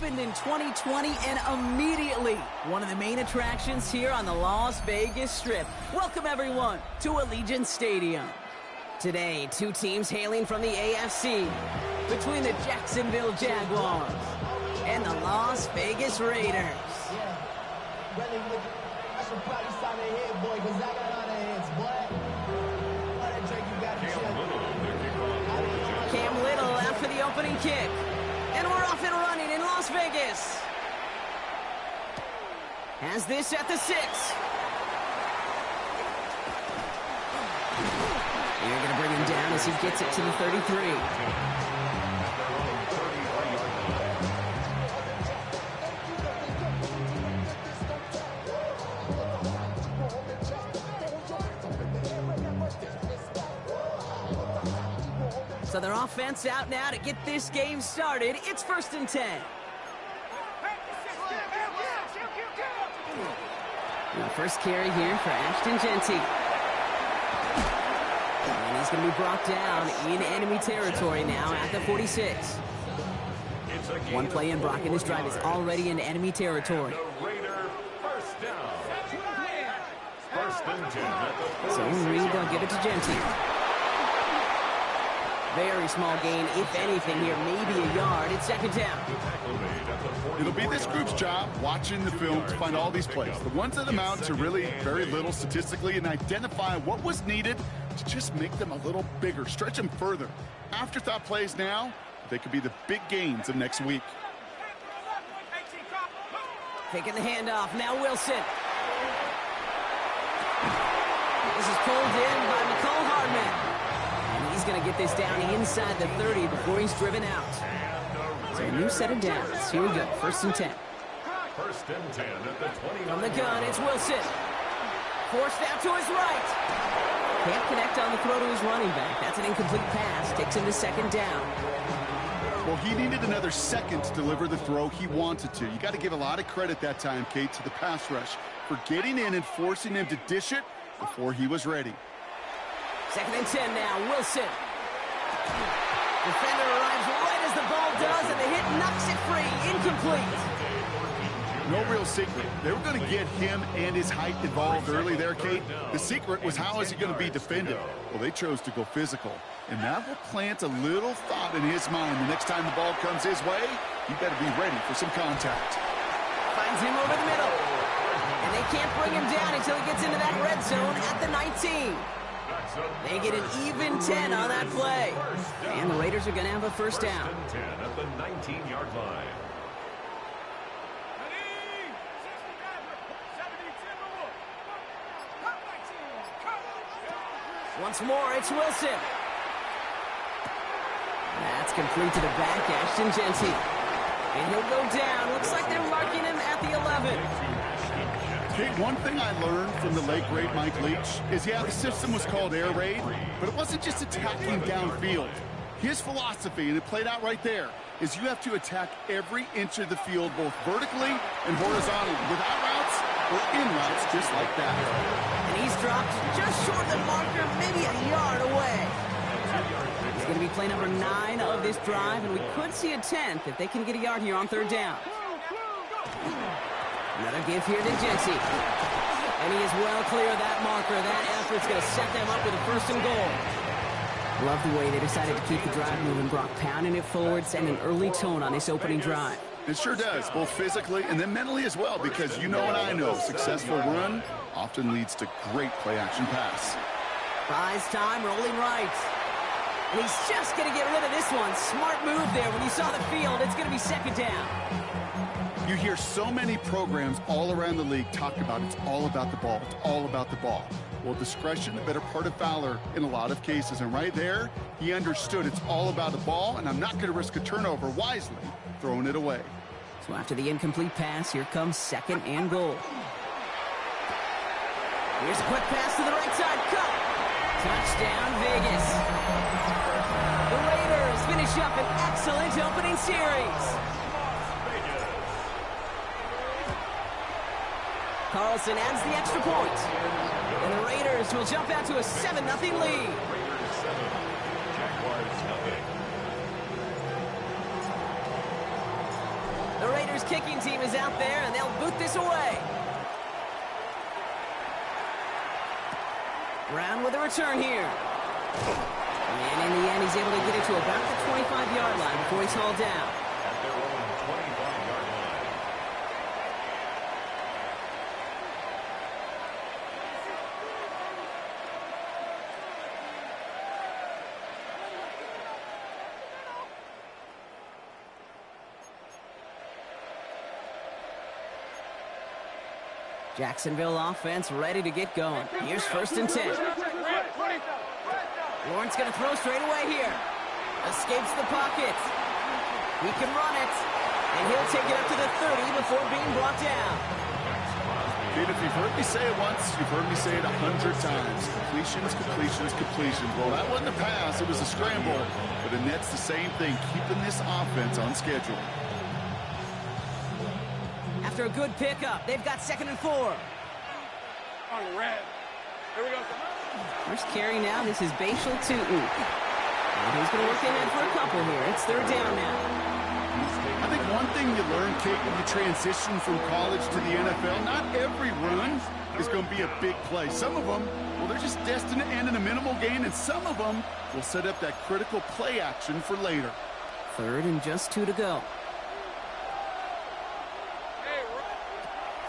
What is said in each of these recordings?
opened in 2020 and immediately one of the main attractions here on the Las Vegas Strip. Welcome everyone to Allegiant Stadium. Today, two teams hailing from the AFC between the Jacksonville Jaguars and the Las Vegas Raiders. Cam Little out for the opening kick. And we're off and running in Las Vegas. Has this at the 6. They're going to bring him down as he gets it to the 33. So their offense out now to get this game started. It's 1st and 10. And the first carry here for Ashton Jeanty. And he's going to be brought down in enemy territory now at the 46. One play in, Brock, and this drive is already in enemy territory. So Reed, they'll give it to Jeanty. Very small gain, if anything here, maybe a yard. It's 2nd down. It'll be this group's job watching the film to find all these plays. The ones that amount to really very little statistically and identify what was needed to just make them a little bigger, stretch them further. Afterthought plays now, they could be the big gains of next week. Taking the handoff, now Wilson. This is pulled in by Mecole Hardman. He's going to get this down inside the 30 before he's driven out. So a new set of downs. Here we go. 1st and 10. 1st and 10 at the 20. From the gun, it's Wilson. Forced out to his right. Can't connect on the throw to his running back. That's an incomplete pass. Takes him to 2nd down. Well, he needed another second to deliver the throw he wanted to. You got to give a lot of credit that time, Kate, to the pass rush for getting in and forcing him to dish it before he was ready. 2nd and 10 now, Wilson. Defender arrives right as the ball does, and the hit knocks it free. Incomplete. No real secret. They were going to get him and his height involved early there, Kate. The secret was how is he going to be defended? Well, they chose to go physical, and that will plant a little thought in his mind. The next time the ball comes his way, you better be ready for some contact. Finds him over the middle. And they can't bring him down until he gets into that red zone at the 19. They get an even 10 on that play. And the Raiders are going to have a 1st down. 10 at the 19-yard line. Once more, it's Wilson. That's complete to the back, Ashton Jeanty. And he'll go down. Looks like they're marking him at the 11. Okay, one thing I learned from the late, great Mike Leach is, yeah, the system was called air raid, but it wasn't just attacking downfield. His philosophy, and it played out right there, is you have to attack every inch of the field, both vertically and horizontally, without routes or in routes, just like that. And he's dropped just short of the marker, maybe a yard away. He's going to be play number 9 of this drive, and we could see a 10th if they can get a yard here on 3rd down. Another give here to Jeanty. And he is well clear of that marker. That effort's going to set them up with a 1st and goal. Love the way they decided to keep the drive moving, Brock, pounding it forward, sending an early tone on this opening drive. It sure does, both physically and then mentally as well, because you know and I know successful run often leads to great play-action pass. Buys time, rolling right. And he's just going to get rid of this one. Smart move there. When you saw the field, it's going to be 2nd down. You hear so many programs all around the league talk about it's all about the ball. It's all about the ball. Well, discretion, the better part of valor in a lot of cases. And right there, he understood it's all about the ball, and I'm not going to risk a turnover wisely, throwing it away. So after the incomplete pass, here comes 2nd and goal. Here's a quick pass to the right side. Cut. Touchdown, Vegas. The Raiders finish up an excellent opening series. Carlson adds the extra point. And the Raiders will jump out to a 7-0 lead. Raiders 7, Jaguars 0. The Raiders kicking team is out there, and they'll boot this away. Brown with a return here. And in the end, he's able to get it to about the 25-yard line before he's hauled down. At their own 25-yard line. Jacksonville offense ready to get going. Here's 1st and 10. Lawrence going to throw straight away here. Escapes the pocket. He can run it. And he'll take it up to the 30 before being brought down. Dude, if you've heard me say it once, you've heard me say it 100 times. Completions, completions, completions. Well, that wasn't a pass. It was a scramble. But the Nets, the same thing, keeping this offense on schedule. After a good pickup, they've got 2nd and 4. On the red. Here we go. First carry now. This is Bashal Tutin. And he's going to work ahead for a couple here. It's 3rd down now. I think one thing you learn, Kate, when you transition from college to the NFL, not every run is going to be a big play. Some of them, well, they're just destined to end in a minimal gain, and some of them will set up that critical play action for later. 3rd and just 2 to go.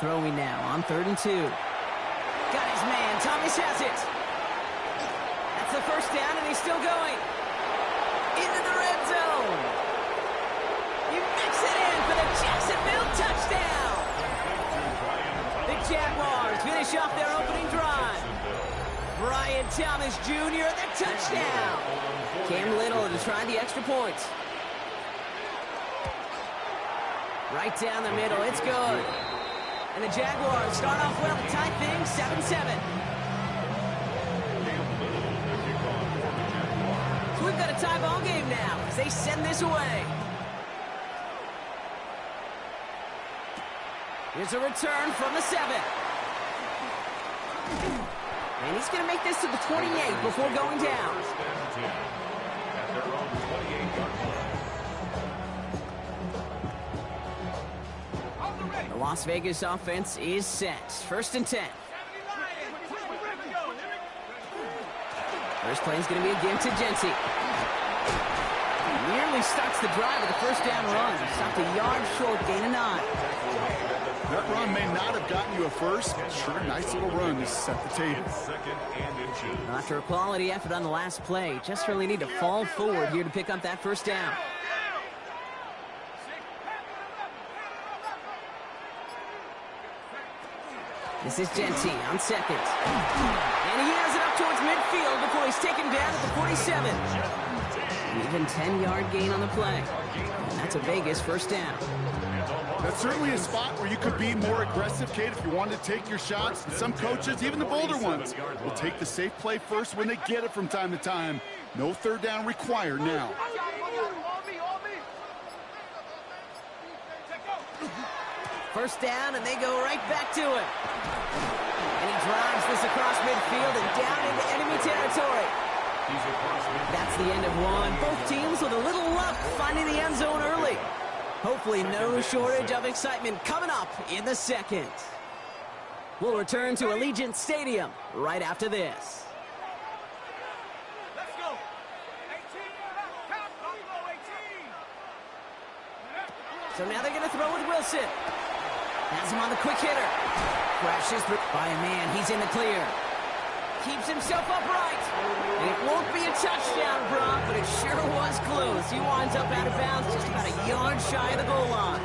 Throwing now on 3rd and 2. Got his man. Thomas has it. That's the 1st down, and he's still going. Into the red zone. You mix it in for the Jacksonville touchdown. The Jaguars finish off their opening drive. Brian Thomas Jr. the touchdown. Cam Little to try the extra point. Right down the middle. It's good. And the Jaguars start off well to tie things 7-7. So we've got a tie ball game now as they send this away. Here's a return from the 7. And he's going to make this to the 28 before going down. First and 10 at their own 28-yard line. The Las Vegas offense is set. 1st and 10. First play is going to be again to Genty. Nearly starts the drive with a 1st down run. Stopped a yard short, gain of 9. That run may not have gotten you a first. Sure, nice little run to set the table. 2nd and inches. After a quality effort on the last play, just really need to fall forward here to pick up that 1st down. This is Genty on 2nd. And he has it up towards midfield before he's taken down at the 47. An even 10-yard gain on the play. And that's a Vegas 1st down. That's certainly a spot where you could be more aggressive, Kate, if you wanted to take your shots. And some coaches, even the bolder ones, will take the safe play first when they get it from time to time. No 3rd down required now. First down, and they go right back to him. And he drives this across midfield and down into enemy territory. That's the end of one. Both teams with a little luck finding the end zone early. Hopefully no shortage of excitement coming up in the 2nd. We'll return to Allegiant Stadium right after this. Let's go. 18. So now they're going to throw with Wilson. Has him on the quick hitter. Crashes through by a man. He's in the clear. Keeps himself upright. And it won't be a touchdown, Brock, but it sure was close. He winds up out of bounds just about a yard shy of the goal line.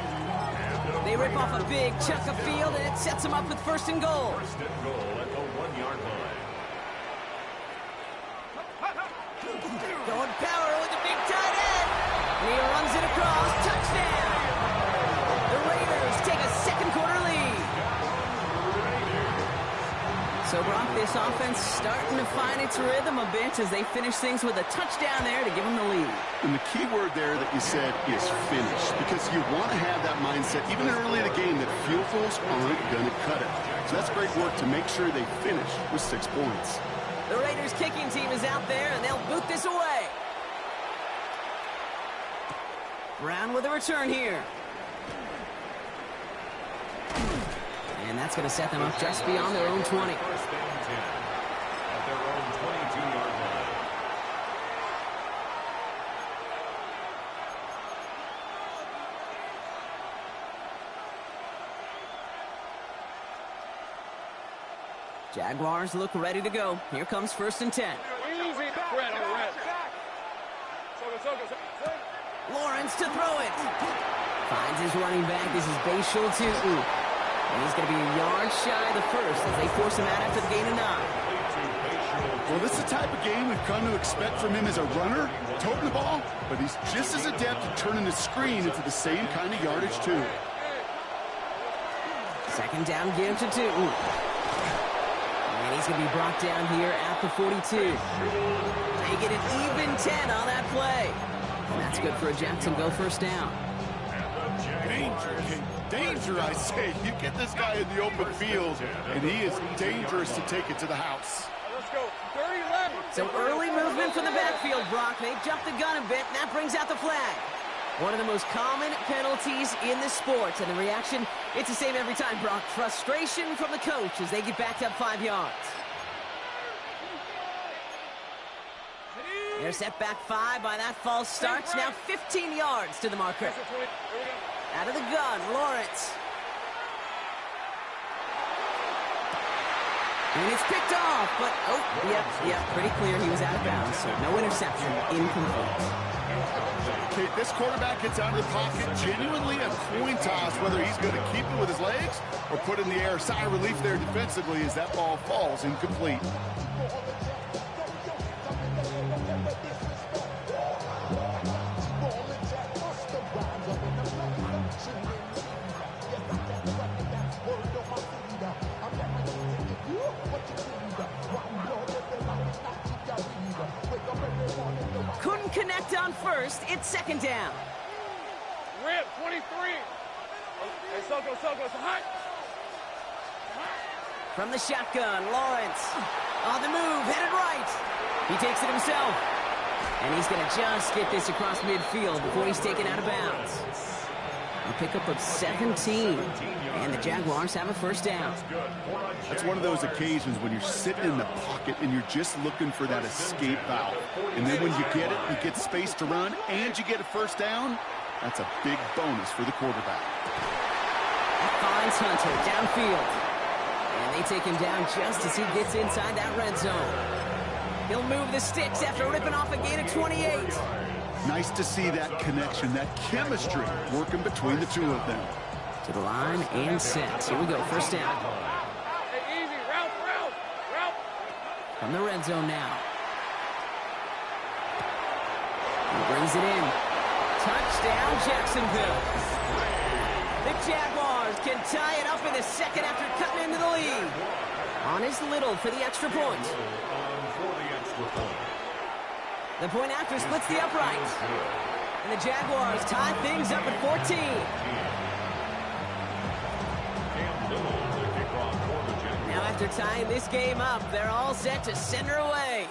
They rip off a big chunk of field, and it sets him up with 1st and goal. 1st and goal at the 1-yard line. Going power with the big tight end. And he runs it across. Touchdown. The Raiders take a 2nd quarter lead. So, Brock, this offense starting to find its rhythm a bit as they finish things with a touchdown there to give them the lead. And the key word there that you said is finish, because you want to have that mindset, even early in the game, that field goals aren't going to cut it. So that's great work to make sure they finish with 6 points. The Raiders kicking team is out there, and they'll boot this away. Brown with a return here. And that's going to set them up just beyond their own 20. First and 10 at their own 22-yard line. Jaguars look ready to go. Here comes first and 10. Easy. Red on red. Lawrence to throw it. Finds his running back. This is Bashal Tutu. And he's going to be a yard shy of the first as they force him out after the gain of 9. Well, this is the type of game we've come to expect from him as a runner, toting the ball, but he's just as adept at turning the screen into the same kind of yardage, too. Second down give to Tutu. And he's going to be brought down here at the 42. They get an even 10 on that play. And that's good for a Jacksonville first down. Danger, I say. You get this guy in the open field, and he is dangerous to take it to the house. Let's go. 30 left. Some early movement from the backfield, Brock. They jumped the gun a bit, and that brings out the flag. One of the most common penalties in the sport, and the reaction, it's the same every time, Brock. Frustration from the coach as they get backed up 5 yards. They're set back 5 by that false start. Now 15 yards to the marker. Out of the gun, Lawrence. And it's picked off, but, yep, pretty clear he was out of bounds, so no interception, incomplete. Okay, this quarterback gets out of the pocket, genuinely a coin toss, whether he's going to keep it with his legs or put it in the air. Sigh of relief there defensively as that ball falls incomplete. Couldn't connect on first. It's second down. Red, 23. Hey, Soko, it's hot. From the shotgun, Lawrence. On the move, headed right. He takes it himself. And he's going to just get this across midfield before he's taken out of bounds. A pickup of 17. And the Jaguars have a first down. That's one of those occasions when you're sitting in the pocket and you're just looking for that escape valve. And then when you get it, you get space to run, and you get a first down. That's a big bonus for the quarterback. That finds Hunter downfield. And they take him down just as he gets inside that red zone. He'll move the sticks after ripping off a gain of 28. Nice to see that connection, that chemistry working between the two of them. To the line and set. Here we go, first down. Hey, easy. Route. From the red zone now. He brings it in. Touchdown, Jacksonville. The Jaguars can tie it up in the second after cutting into the lead. On his Little for the extra point. The point after splits the upright. And the Jaguars tie things up at 14. Now after tying this game up, they're all set to send her away.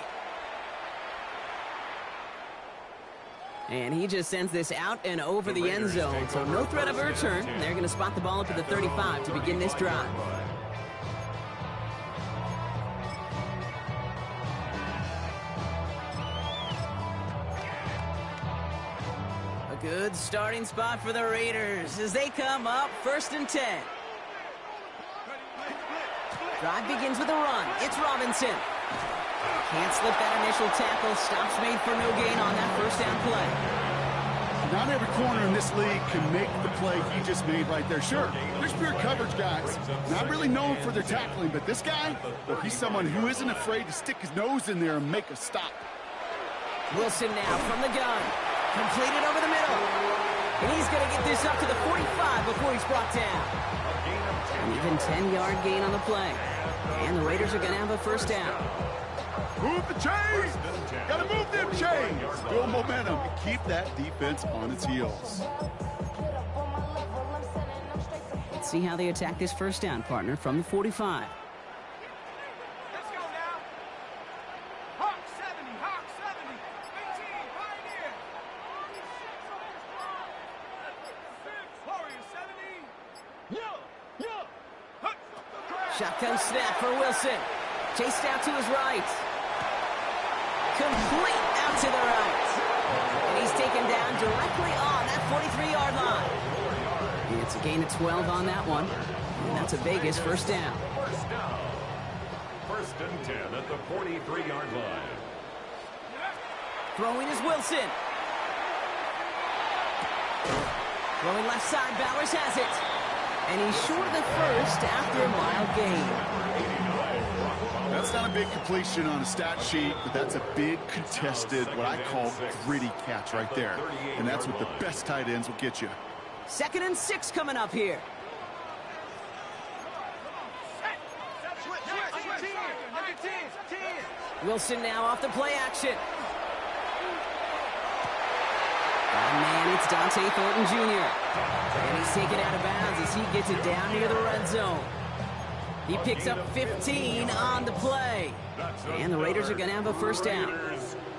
And he just sends this out and over the end zone, so no threat of a return. They're going to spot the ball up at the 35 to begin this drive. A good starting spot for the Raiders as they come up first and 10. Drive begins with a run. It's Robinson. Can't slip that initial tackle. Stops made for no gain on that first down play. Not every corner in this league can make the play he just made right there. Sure, there's pure coverage guys. Not really known for their tackling, but this guy, well, he's someone who isn't afraid to stick his nose in there and make a stop. Wilson now from the gun. Completed over the middle. And he's going to get this up to the 45 before he's brought down. An even 10-yard gain on the play. And the Raiders are going to have a first down. Move the chains! Gotta move them chains! Build momentum and keep that defense on its heels. Let's see how they attack this first down, partner, from the 45. Let's go now. Hawk 70, Hawk 70. 15, Pioneer. Warrior 70. Yeah. Hut. Shotgun snap for Wilson. Chased out to his right. Complete out to the right. And he's taken down directly on that 43-yard line. And it's a gain of 12 on that one. And that's a Vegas first down. First down. First and 10 at the 43-yard line. Throwing is Wilson. Throwing left side, Bowers has it. And he's short of the first after a mild gain. That's not a big completion on a stat sheet, but that's a big contested, what I call gritty catch right there. And that's what the best tight ends will get you. 2nd and 6 coming up here. Wilson now off the play action. Oh, man, it's Dante Thornton Jr. And he's taken out of bounds as he gets it down near the red zone. He picks up 15 on the play. And the Raiders are going to have a first down.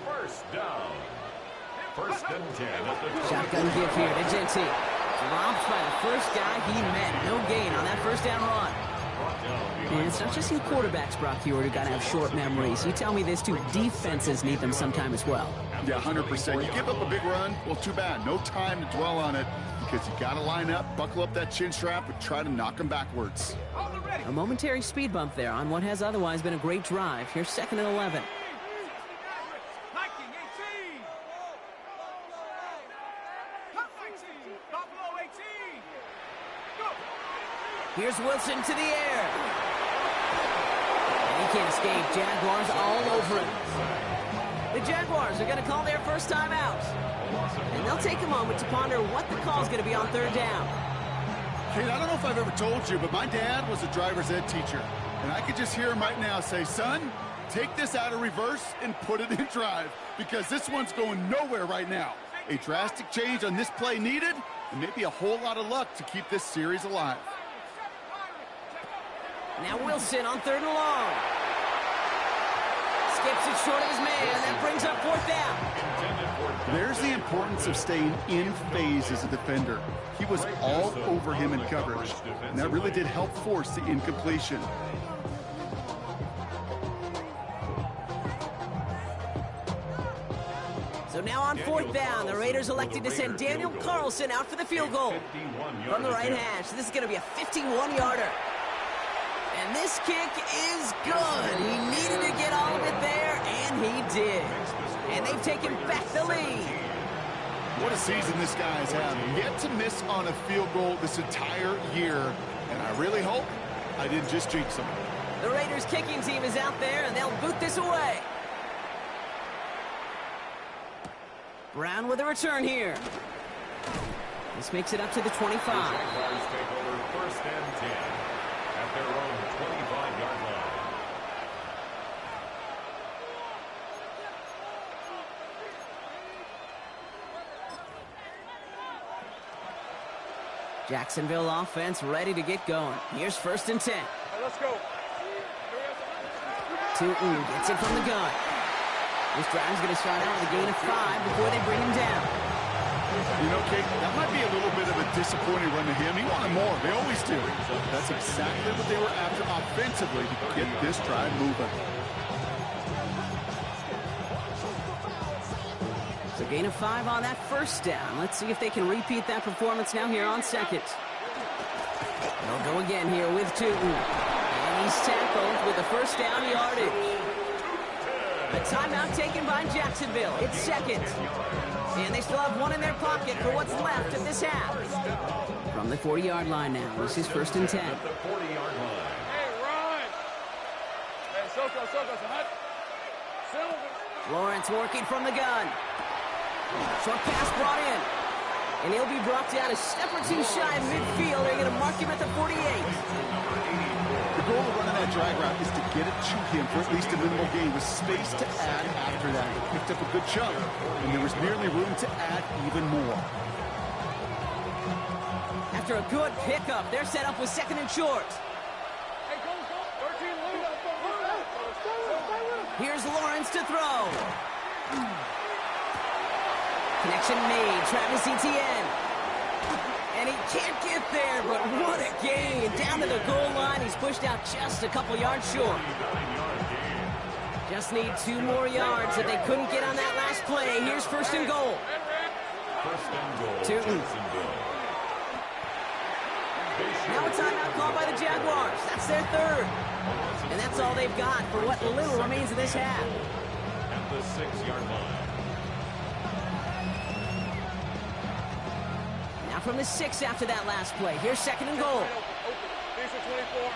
First down. First and 10 at the Shotgun give here to Genty. Dropped by the first guy he met. No gain on that first down run. And it's not just you quarterbacks, Brock Huard, who got to have short memories. You tell me this too, defenses need them sometime as well. Yeah, 100%. You give up a big run, well, too bad. No time to dwell on it because you got to line up, buckle up that chin strap, and try to knock them backwards. A momentary speed bump there on what has otherwise been a great drive. Here's 2nd and 11. Here's Wilson to the air. And he can't escape. Jaguars all over him. The Jaguars are going to call their first time out. And they'll take a moment to ponder what the call is going to be on 3rd down. Kate, I don't know if I've ever told you, but my dad was a driver's ed teacher. And I could just hear him right now say, son, take this out of reverse and put it in drive. Because this one's going nowhere right now. A drastic change on this play needed, and maybe a whole lot of luck to keep this series alive. Now Wilson on 3rd and long. Skips it short of his man. That brings up 4th down. There's the importance of staying in phase as a defender. He was all over him in coverage, and that really did help force the incompletion. So now on 4th down, the Raiders elected to send Daniel Carlson out for the field goal. From the right hash, this is going to be a 51-yarder. And this kick is good. He needed to get all of it there, and he did. And they've taken back the lead. What a season this guy's had. Yet to miss on a field goal this entire year. And I really hope I didn't just jinx him. The Raiders kicking team is out there, and they'll boot this away. Brown with a return here. This makes it up to the 25. Jaguars take over 1st and 10 at their own 25-yard line. Jacksonville offense ready to get going. Here's 1st and 10. Let's go. Tootin gets it from the gun. This drive's going to start out with a gain of 5 before they bring him down. You know, Kate, that might be a little bit of a disappointing run to him. He wanted more. They always do. That's exactly what they were after offensively to get this drive moving. So gain of 5 on that 1st down. Let's see if they can repeat that performance now here on 2nd. They'll go again here with Tootin. And he's tackled with the 1st down yardage. A timeout taken by Jacksonville. It's 2nd. And they still have 1 in their pocket for what's left of this half. From the 40-yard line now. This is 1st and 10. At the 40-yard line. Hey, Ryan. Hey, Soko. Lawrence working from the gun. Short pass brought in. And he'll be brought down a step or two shy of midfield. They're going to mark him at the 48. The goal of running that drag route is to get it to him for at least a minimal gain with space to add after that. He picked up a good chunk, and there was nearly room to add even more. After a good pickup, they're set up with 2nd and short. Hey, go. 13 lead. Here's Lawrence to throw. Connection made. Travis Etienne. And he can't get there, but what a gain. Down to the goal line, he's pushed out just a couple yards short. Just need 2 more yards that they couldn't get on that last play. Here's first and goal. First and goal. Tootin. Now a timeout called by the Jaguars. That's their third. And that's all they've got for what little remains of this half. At the 6-yard line. Now from the 6 after that last play. Here's second and goal. These are 24.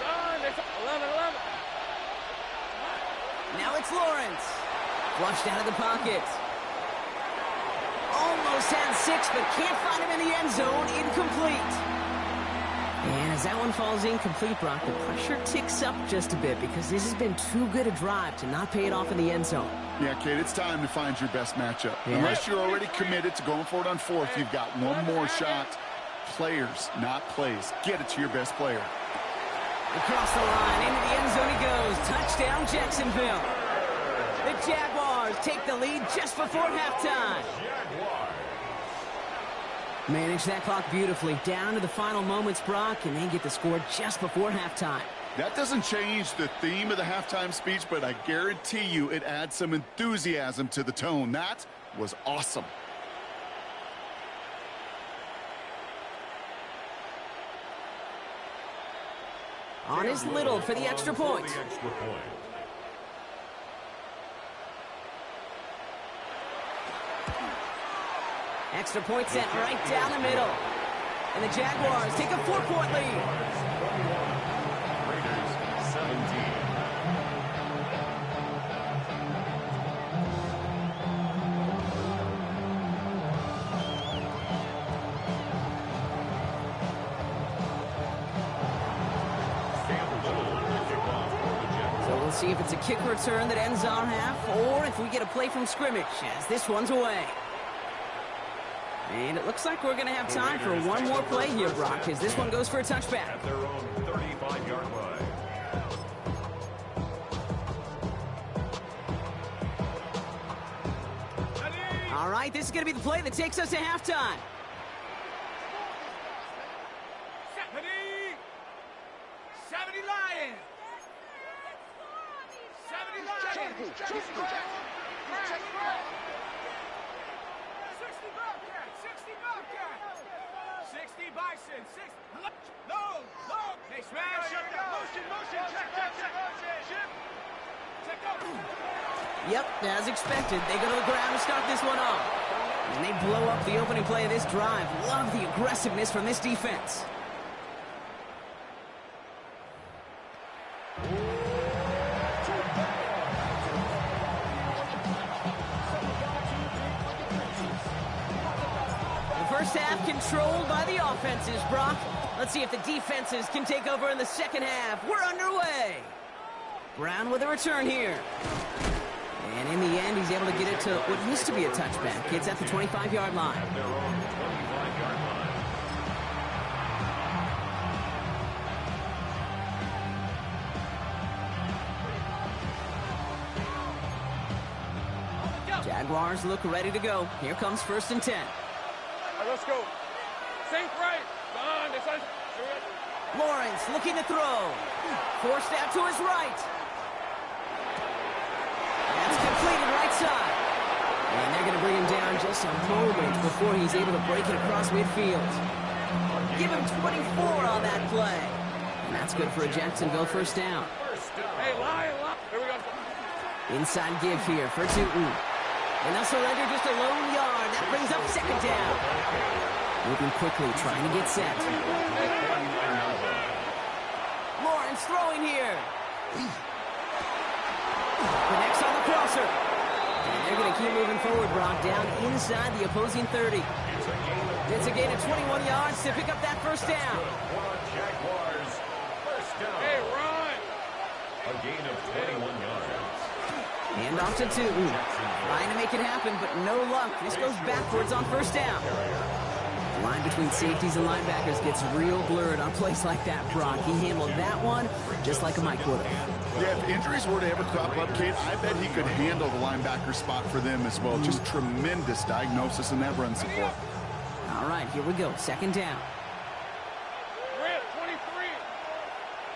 Son, it's 11. Now it's Lawrence. Flushed out of the pocket. Almost had 6, but can't find him in the end zone. Incomplete. And as that one falls incomplete, Brock, the pressure ticks up just a bit because this has been too good a drive to not pay it off in the end zone. Yeah, Kate, it's time to find your best matchup. Yeah. Unless you're already committed to going for it on 4th, you've got one more shot. Players, not plays. Get it to your best player. Across the line, into the end zone he goes. Touchdown, Jacksonville. The Jaguars take the lead just before halftime. Manage that clock beautifully. Down to the final moments, Brock, and they get the score just before halftime. That doesn't change the theme of the halftime speech, but I guarantee you it adds some enthusiasm to the tone. That was awesome. On is Little for the extra point. Extra point sent right down the middle. And the Jaguars take a 4-point lead. Raiders 17. So we'll see if it's a kick return that ends our half, or if we get a play from scrimmage, as this one's away. And it looks like we're going to have time for one more play here, Brock, as this one goes for a touchback. At their own 35-yard line. All right, this is going to be the play that takes us to halftime. 70 Lions. 70 Lions. 60 Bison. 60. No. They smash up. Motion. Check. Yep, as expected, they go to the ground to start this one off. And they blow up the opening play of this drive. Love the aggressiveness from this defense. First half controlled by the offenses, Brock. Let's see if the defenses can take over in the second half. We're underway. Brown with a return here. And in the end, he's able to get it to what used to be a touchback. It's at the 25-yard line. At their own 25-yard line. Jaguars look ready to go. Here comes 1st and 10. Let's go. Sink right. Lawrence looking to throw. Forced out to his right. That's completed right side. And they're going to bring him down just a moment before he's able to break it across midfield. Give him 24 on that play. And that's good for a Jacksonville first down. Hey, line. Here we go. Inside give here for Tootin. And they'll surrender just a lone yard. That brings up second down. Moving quickly, trying to get set. Lawrence throwing here. Connects on the crosser. And they're going to keep moving forward, Brock, down inside the opposing 30. It's a gain of 21 yards to pick up that first down. Jaguars, first down. Hey, run. A gain of 21 yards. Hand off to Tootin. Trying to make it happen, but no luck. This goes backwards on first down. The line between safeties and linebackers gets real blurred on plays like that, Brock. He handled that one just like a Mike would have. Yeah, if injuries were to ever crop up, Kate, I bet he could handle the linebacker spot for them as well. Just tremendous diagnosis in that run support. All right, here we go. Second down. Red 23.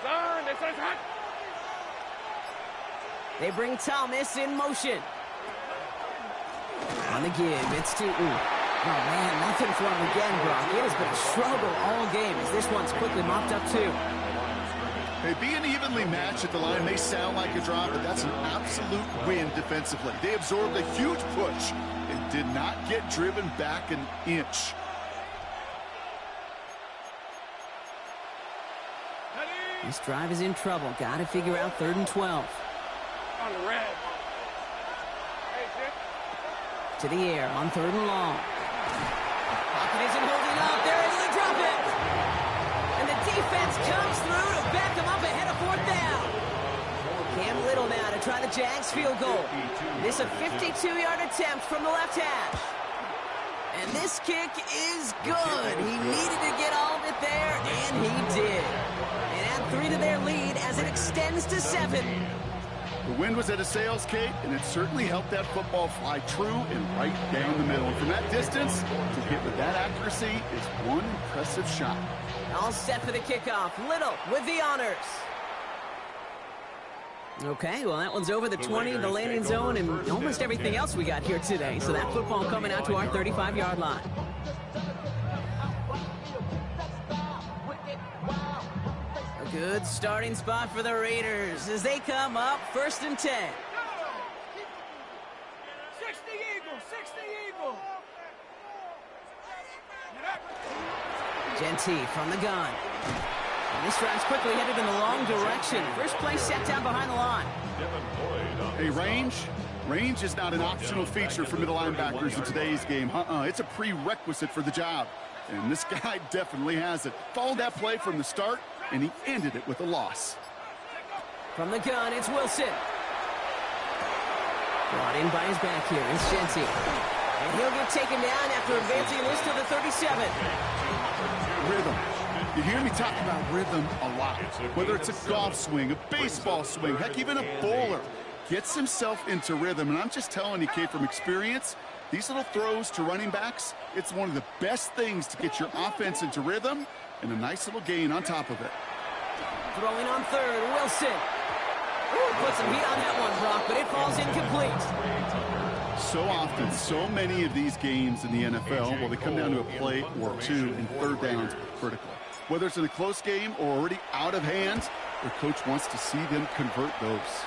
Turn. This is hot. They bring Thomas in motion. On the give, it's to... Oh, man, nothing for him again, Brock. It has been a struggle all game as this one's quickly mopped up, too. Hey, being evenly matched at the line may sound like a drop, but that's an absolute win defensively. They absorbed a huge push and did not get driven back an inch. This drive is in trouble. Got to figure out 3rd and 12. On the red. To the air on 3rd and long. Pocket isn't holding up. They're able to drop it. And the defense comes through to back them up ahead of 4th down. Cam Little now to try the Jags field goal. This a 52-yard attempt from the left hash. And this kick is good. He needed to get all of it there, and he did. And add 3 to their lead as it extends to 7. The wind was at a sails, Kate, and it certainly helped that football fly true and right down the middle. And from that distance, to hit with that accuracy is one impressive shot. All set for the kickoff. Little with the honors. Okay, well, that one's over the 20, the landing zone, and almost everything else we got here today. So that football coming out to our 35-yard line. A good starting spot for the Raiders as they come up 1st and 10. 60 Eagles, 60 Eagles. Genty from the gun. And this drive's quickly headed in the wrong direction. First play set down behind the line. Hey, range is not an optional feature for middle linebackers in today's game. It's a prerequisite for the job. And this guy definitely has it. Followed that play from the start, and he ended it with a loss. From the gun, it's Wilson. Brought in by his back here, it's Genty. And he'll get taken down after advancing this to the 37. Rhythm. You hear me talk about rhythm a lot. Whether it's a golf swing, a baseball swing, heck, even a bowler gets himself into rhythm. And I'm just telling you, Kate, from experience, these little throws to running backs, it's one of the best things to get your offense into rhythm and a nice little gain on top of it. Throwing on 3rd, Wilson. Ooh, put some heat on that one, Brock, but it falls incomplete. So often, so many of these games in the NFL, well, they come down to a play or two, and 3rd downs are critical. Whether it's in a close game or already out of hand, the coach wants to see them convert those.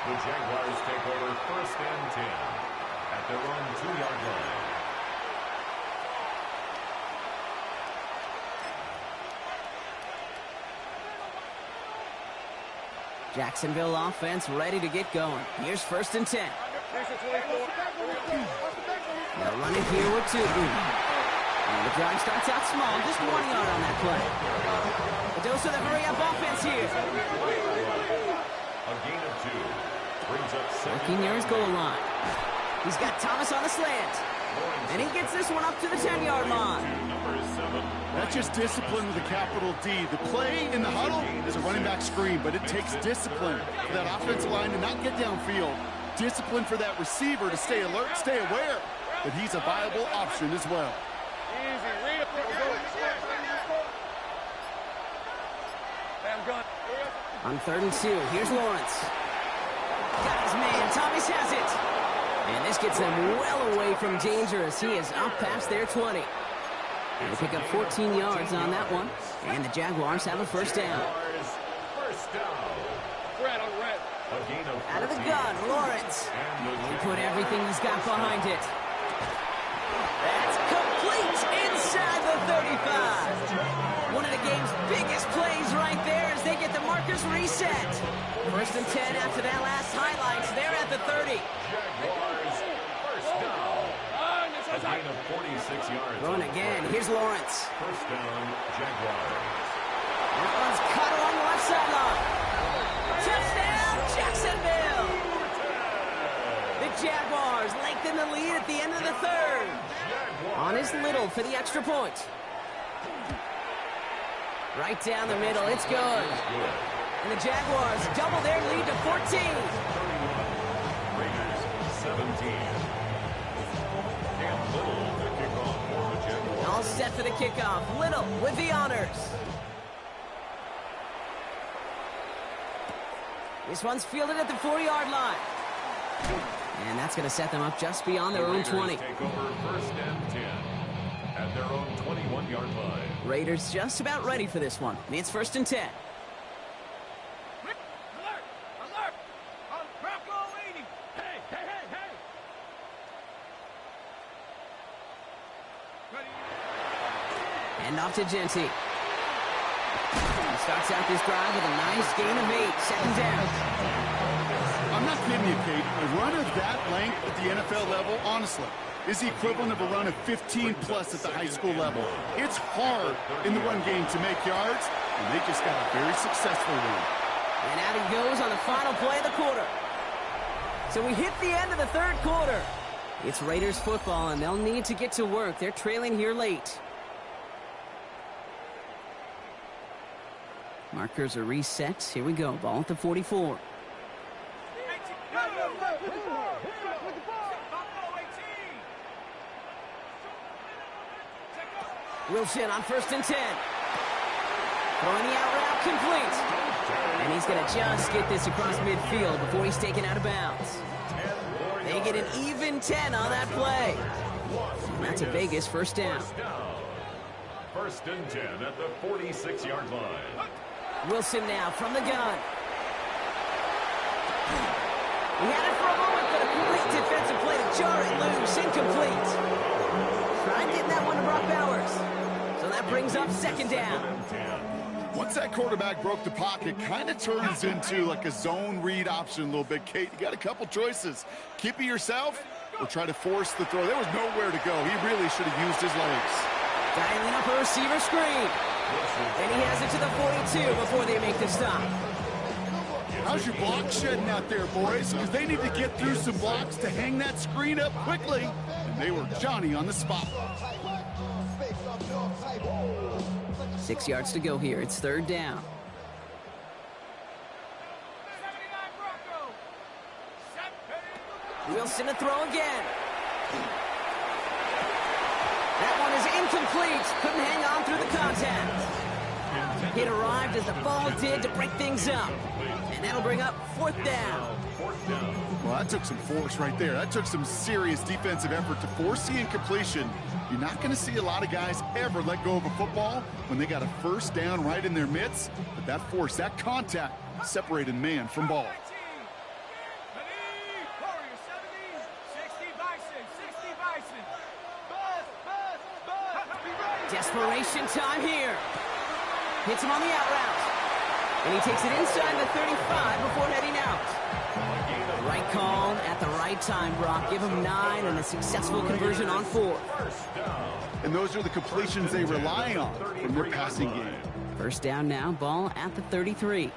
The Jaguars take over 1st and 10 at their own 2-yard line. Jacksonville offense ready to get going. Here's 1st and 10. They'll run it here with 2. And the drive starts out small, just 1 yard on that play. A dose of the hurry-up offense here. A gain of 2 brings up 14 yards goal line. He's got Thomas on the slant. And he gets this one up to the 10-yard line. That's just discipline with a capital D. The play in the huddle is a running back screen, but it takes discipline for that offensive line to not get downfield. Discipline for that receiver to stay alert, stay aware that he's a viable option as well. On 3rd and 2, here's Lawrence. Got his man, Thomas has it. And this gets them well away from danger as he is up past their 20. And they pick up 14 yards on that one. And the Jaguars have a 1st down. Red on red. Out of the gun, Lawrence. He put everything he's got behind it. That's complete inside the 35. One of the game's biggest plays right there as they get the markers reset. 1st and 10 after that last highlights. They're at the 30. Jaguars 1st down. A gain of 46 yards. Throwing again. Here's Lawrence. 1st down, Jaguars. That one's cut along the left sideline. Touchdown, Jacksonville. The Jaguars lengthen the lead at the end of the 3rd. On is Little for the extra point. Right down the middle. It's good. And the Jaguars double their lead to 14. 31. Raiders 17. All set for the kickoff. Little with the honors. This one's fielded at the 4-yard line. And that's going to set them up just beyond their own 20. Take over first and 10 at their own 21-yard line. Raiders just about ready for this one. It's first and 10. Alert! On Bronco 80! Hey! And off to Genty. He starts out this drive with a nice gain of 8. Second down. I'm not kidding you, Kate. A run of that length at the NFL level, honestly, is the equivalent of a run of 15-plus at the high school level. It's hard in the run game to make yards, and they just got a very successful one. And out he goes on the final play of the quarter. So we hit the end of the third quarter. It's Raiders football, and they'll need to get to work. They're trailing here late. Markers are reset. Here we go. Ball at the 44. Wilson on first and 10. Throwing the out route complete. And he's going to just get this across midfield before he's taken out of bounds. They get an even 10 on that play. And that's a Vegas first down. First and 10 at the 46-yard line. Wilson now from the gun. He had it for a moment, but a quick defensive play to jar it loose. Incomplete. Tried getting that one to Brock Bowers. So that brings up second down. Once that quarterback broke the pocket, kind of turns into like a zone read option a little bit. Kate, you got a couple choices. Keep it yourself or try to force the throw. There was nowhere to go. He really should have used his legs. Dialing up a receiver screen. And he has it to the 42 before they make the stop. How's your block shedding out there, boys? Because they need to get through some blocks to hang that screen up quickly. And they were Johnny on the spot. 6 yards to go here. It's third down. Wilson to throw again. That one is incomplete. Couldn't hang on through the contact. It arrived as the ball did to break things up. And that'll bring up fourth down. Well, that took some force right there. That took some serious defensive effort to force the incompletion. You're not going to see a lot of guys ever let go of a football when they got a first down right in their midst. But that force, that contact, separated man from ball. Desperation time here. Hits him on the out route. And he takes it inside the 35 before heading out. Right call at the right time, Brock. Give him 9 and a successful conversion on 4. And those are the completions they rely on from their passing game. First down now, ball at the 33.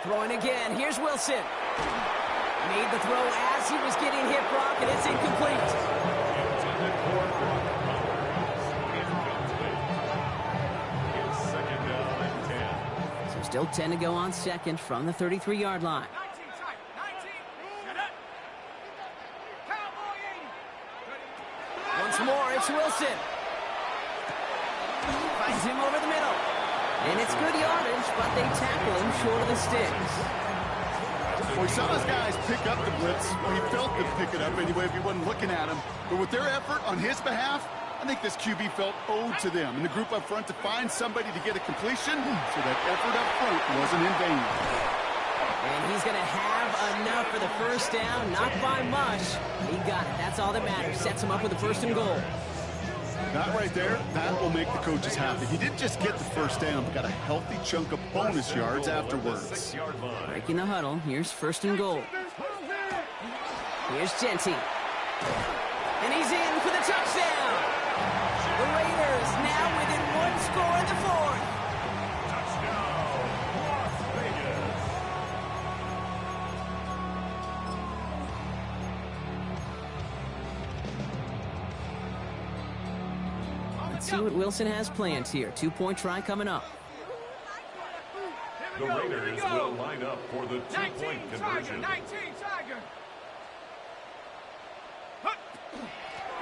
Throwing again, here's Wilson. Made the throw as he was getting hit, Brock, and it's incomplete. So still 10 to go on second from the 33-yard line. Once more, it's Wilson. Finds him over the middle. And it's good yardage, but they tackle him short of the sticks. Well, he saw his guys pick up the blitz. Well, he felt them pick it up anyway if he wasn't looking at him. But with their effort on his behalf, I think this QB felt owed to them and the group up front to find somebody to get a completion, so that effort up front wasn't in vain. And he's going to have enough for the first down, not by much. He got it. That's all that matters. Sets him up with a first and goal. That right there, that will make the coaches happy. He didn't just get the first down, but got a healthy chunk of bonus yards afterwards. Breaking the huddle. Here's first and goal. Here's Genty. And he's in for the touchdown. The Raiders now within one score in the fourth. Touchdown, Las Vegas. Let's see what Wilson has planned here. 2-point try coming up. The Raiders will line up for the two-point conversion. 19 Tiger.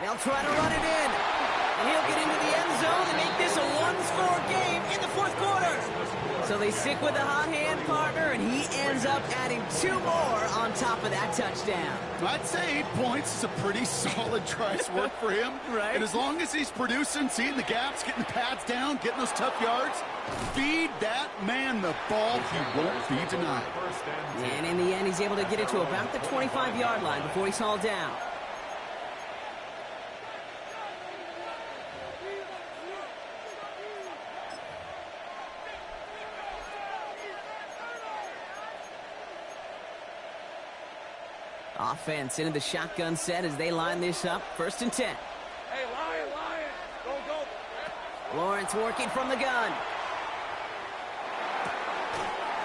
They'll try to run it in. And he'll get into the end zone and make this a one-score game in the fourth quarter. So they stick with the hot hand partner, and he ends up adding 2 more on top of that touchdown. I'd say 8 points is a pretty solid try's work for him. Right. And as long as he's producing, seeing the gaps, getting the pads down, getting those tough yards, feed that man the ball. He won't be denied. And in the end, he's able to get it to about the 25-yard line before he's hauled down. Offense into the shotgun set as they line this up. 1st and 10. Hey, Lion, go, go. Lawrence working from the gun.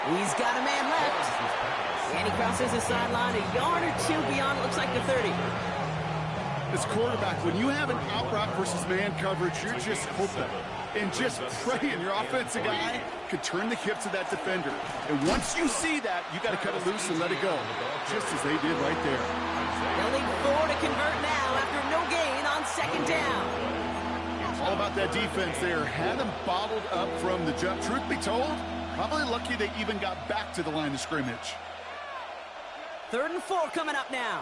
He's got a man left. And he crosses the sideline a yard or 2 beyond, looks like the 30. As quarterback, when you have an out route versus man coverage, you're just hoping and just praying your offensive guy could turn the hips of that defender. And once you see that, you got to cut it loose and let it go, just as they did right there. They'll lead 4 to convert now after no gain on 2nd down. All about that defense there. Had them bottled up from the jump. Truth be told, probably lucky they even got back to the line of scrimmage. 3rd and 4 coming up now.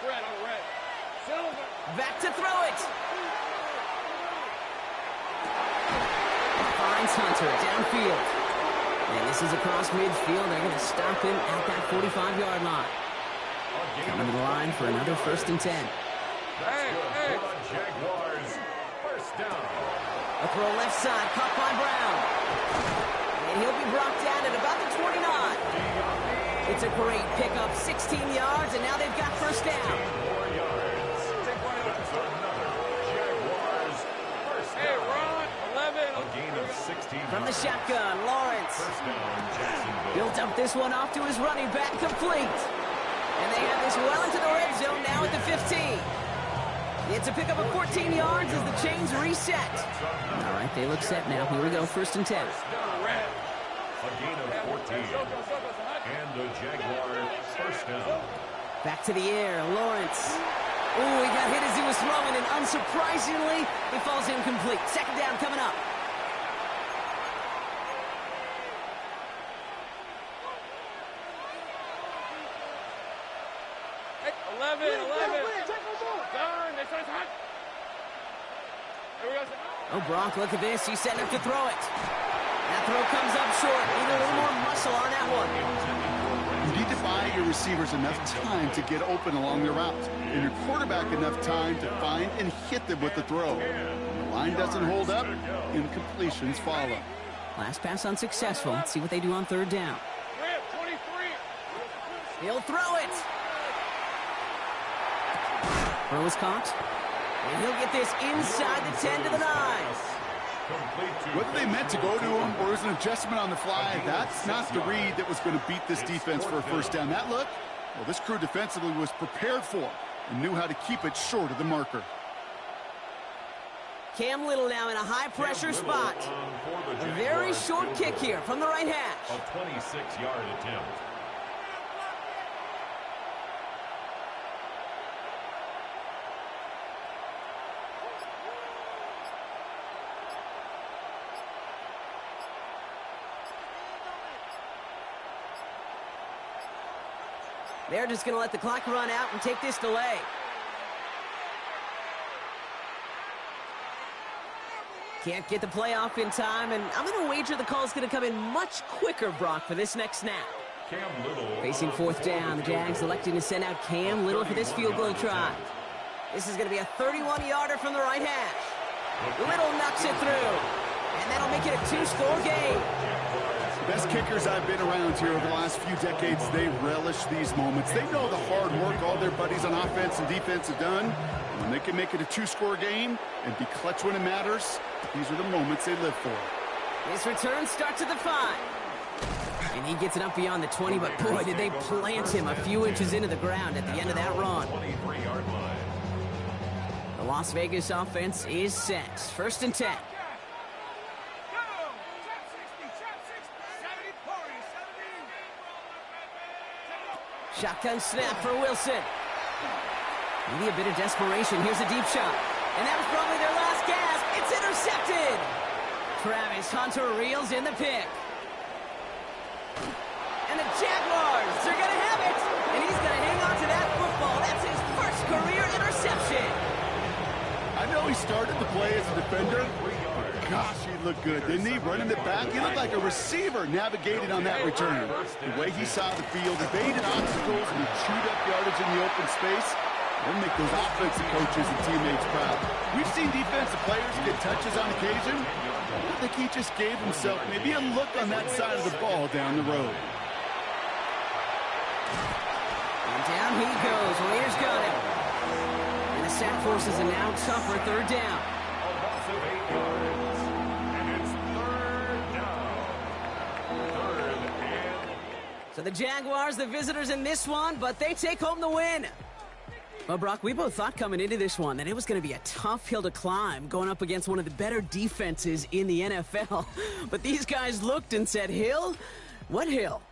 Red on red. Silver. Back to throw it. Finds Hunter downfield. And this is across midfield. They're going to stop him at that 45-yard line. Coming to the line for another 1st and 10. Hey. Jaguars, 1st down. A throw left side, caught by Brown. And he'll be brought down at about the 29. It's a great pickup, 16 yards, and now they've got 1st down. 4 yards. That's another Jaguars, 1st down. Hey, Ron, 11. A gain of 16 From the yards. shotgun, Lawrence. 1st down, Jacksonville. He'll dump this one off to his running back, complete. And they have this well into the red zone now at the 15. It's a pickup of 14 yards as the chains reset. All right, they look set now. Here we go, 1st and 10. Red. A gain of 14. And the Jaguar 1st down. Back to the air, Lawrence. Ooh, he got hit as he was throwing, and unsurprisingly, he falls incomplete. 2nd down coming up. Hey, 11. Darn, they said hot. Here we go. Oh, Brock, look at this. He's setting up to throw it. That throw comes up short. Need a little more muscle on that one. You need to buy your receivers enough time to get open along their routes, and your quarterback enough time to find and hit them with the throw. When the line doesn't hold up, incompletions follow. Last pass unsuccessful. Let's see what they do on 3rd down. Red, 23. He'll throw it. Throw is caught. And he'll get this inside the 10 to the 9. Whether they meant to go to him or it was an adjustment on the fly, that's not the read that was going to beat this defense for a 1st down. That look, well, this crew defensively was prepared for and knew how to keep it short of the marker. Cam Little now in a high-pressure spot. A very short kick here from the right hash. A 26-yard attempt. They're just going to let the clock run out and take this delay. Can't get the play off in time, and I'm going to wager the call is going to come in much quicker, Brock, for this next snap. Cam Little. Facing 4th down, the Jags electing to send out Cam Little for this field goal try. This is going to be a 31-yarder from the right hash. Little knocks it through, and that'll make it a 2-score game. Best kickers I've been around here over the last few decades, they relish these moments. They know the hard work all their buddies on offense and defense have done. And when they can make it a 2-score game and be clutch when it matters, these are the moments they live for. This return starts at the 5. And he gets it up beyond the 20, but boy, did they plant him a few inches into the ground at the end of that run. 23-yard line. The Las Vegas offense is set. 1st and 10. Shotgun snap for Wilson. Maybe a bit of desperation. Here's a deep shot. And that was probably their last gasp. It's intercepted. Travis Hunter reels in the pick. And the Jaguars, they're going to have it. And he's going to hang on to that football. That's his first career interception. I know he started the play as a defender. Gosh, he looked good, didn't he? Running it back, he looked like a receiver navigating on that return. The way he saw the field, evaded obstacles, and he chewed up yardage in the open space. We'll make those offensive coaches and teammates proud. We've seen defensive players get touches on occasion. I think he just gave himself maybe a look on that side of the ball down the road. And down he goes. Raiders got it. And the sack forces a now tougher third down. A loss of 8 yards. And it's third down. Third and... So the Jaguars, the visitors in this one, but they take home the win. Well, Brock, we both thought coming into this one that it was going to be a tough hill to climb going up against one of the better defenses in the NFL. But these guys looked and said, Hill? What hill?